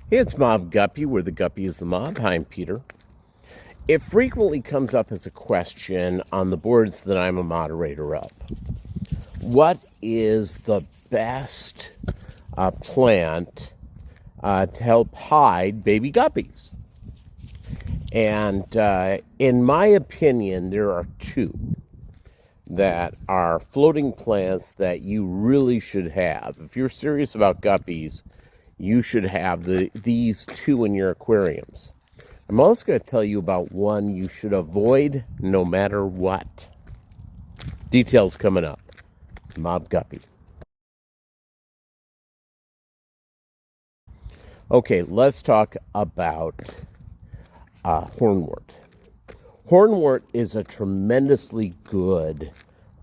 Hey, it's Mobb Guppy, where the Guppy is the mob. Hi, I'm Peter. It frequently comes up as a question on the boards that I'm a moderator of. What is the best plant to help hide baby guppies? And in my opinion, there are two that are floating plants that you really should have. If you're serious about guppies, you should have these two in your aquariums. I'm also going to tell you about one you should avoid no matter what. Details coming up. Mobb Guppy. Okay, let's talk about Hornwort. Hornwort is a tremendously good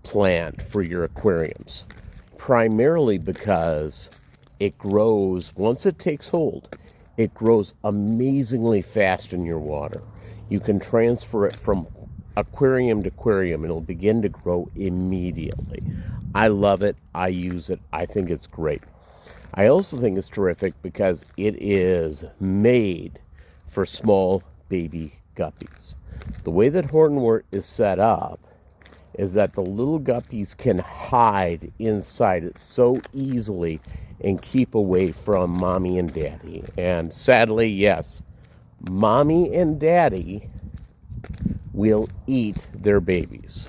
plant for your aquariums, primarily because it grows, once it takes hold, it grows amazingly fast in your water. You can transfer it from aquarium to aquarium, and it'll begin to grow immediately. I love it. I use it. I think it's great. I also think it's terrific because it is made for small baby guppies. The way that Hornwort is set up is that the little guppies can hide inside it so easily and keep away from mommy and daddy. And sadly, yes, mommy and daddy will eat their babies.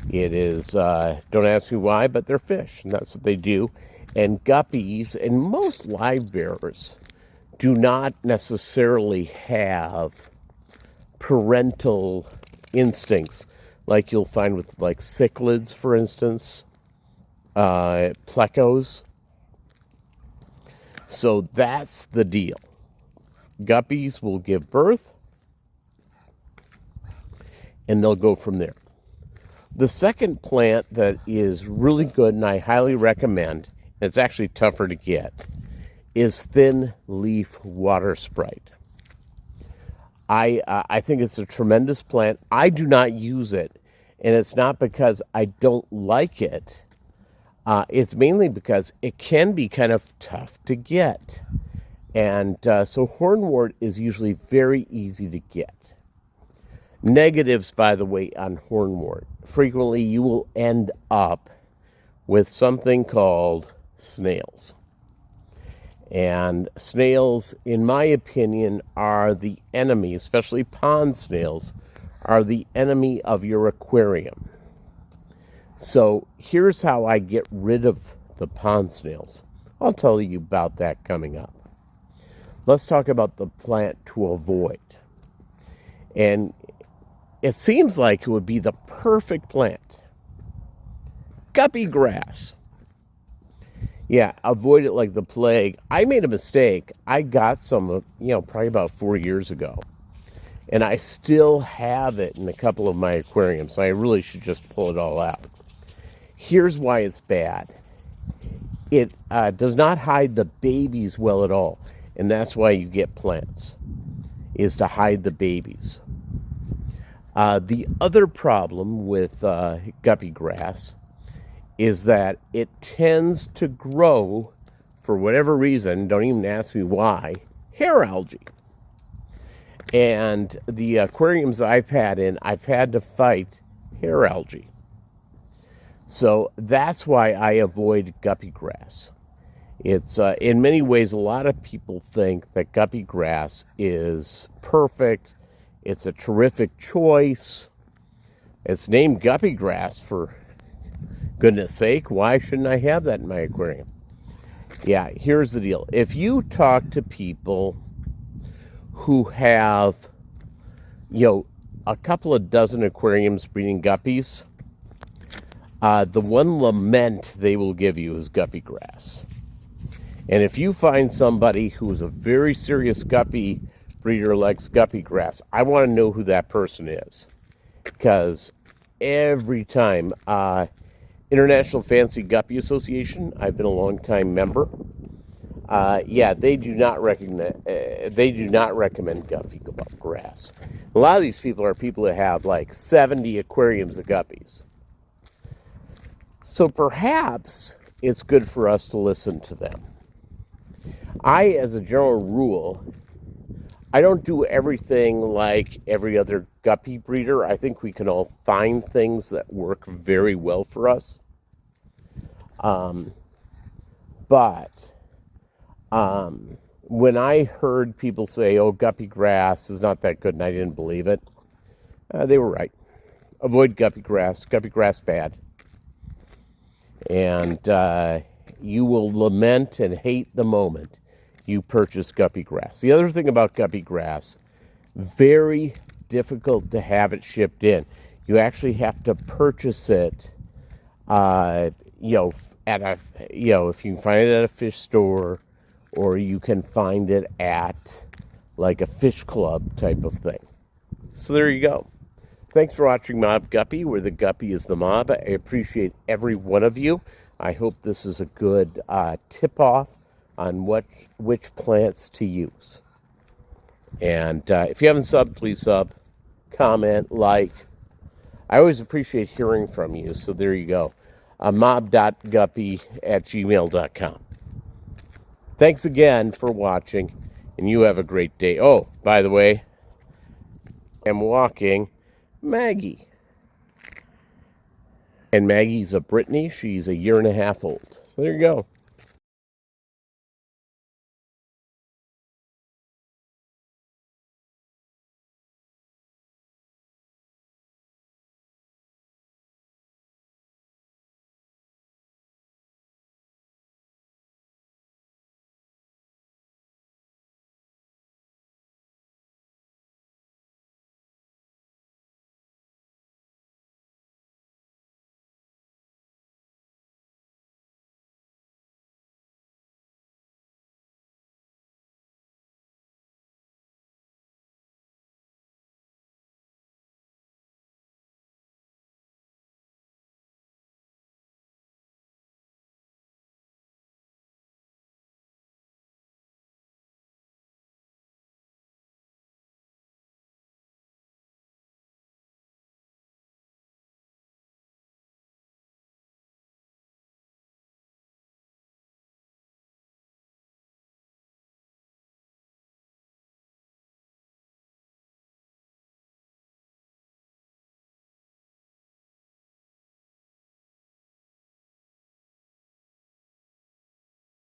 It is, don't ask me why, but they're fish, and that's what they do. And guppies and most live bearers do not necessarily have parental instincts like you'll find with like cichlids, for instance, plecos. So that's the deal. Guppies will give birth, and they'll go from there. The second plant that is really good, and I highly recommend, and it's actually tougher to get, is thin leaf water Sprite. I think it's a tremendous plant. I do not use it, and it's not because I don't like it. It's mainly because it can be kind of tough to get. And so Hornwort is usually very easy to get. Negatives, by the way, on Hornwort. Frequently you will end up with something called snails. And snails, in my opinion, are the enemy, especially pond snails, are the enemy of your aquarium. So here's how I get rid of the pond snails. I'll tell you about that coming up. Let's talk about the plant to avoid. And it seems like it would be the perfect plant. Guppy Grass. Yeah, avoid it like the plague. I made a mistake. I got some, probably about 4 years ago. And I still have it in a couple of my aquariums. So I really should just pull it all out. Here's why it's bad. It does not hide the babies well at all. And that's why you get plants, is to hide the babies. The other problem with Guppy Grass is that it tends to grow, for whatever reason, don't even ask me why, hair algae. And the aquariums I've had to fight hair algae. So that's why I avoid Guppy Grass. It's, in many ways, a lot of people think that Guppy Grass is perfect. It's a terrific choice. It's named Guppy Grass, for goodness sake. Why shouldn't I have that in my aquarium? Yeah, here's the deal. If you talk to people who have, a couple of dozen aquariums breeding guppies, the one lament they will give you is Guppy Grass. And if you find somebody who is a very serious guppy breeder likes Guppy Grass, I want to know who that person is. Because every time, International Fancy Guppy Association, I've been a long-time member. They do not recommend Guppy Grass. A lot of these people are people that have like 70 aquariums of guppies. So perhaps it's good for us to listen to them. As a general rule, I don't do everything like every other guppy breeder. I think we can all find things that work very well for us. But when I heard people say, oh, Guppy Grass is not that good, and I didn't believe it, they were right. Avoid Guppy Grass. Guppy Grass bad. And you will lament and hate the moment you purchase Guppy Grass. The other thing about Guppy Grass, very difficult to have it shipped in. You actually have to purchase it, at a, if you can find it at a fish store, or you can find it at like a fish club type of thing. So there you go. Thanks for watching Mobb Guppy, where the guppy is the mob. I appreciate every one of you. I hope this is a good tip-off on which plants to use. And if you haven't subbed, please sub, comment, like. I always appreciate hearing from you, so there you go. mob.guppy@gmail.com. Thanks again for watching, and you have a great day. Oh, by the way, I'm walking Maggie. And Maggie's a Brittany. She's a 1.5 years old. So there you go.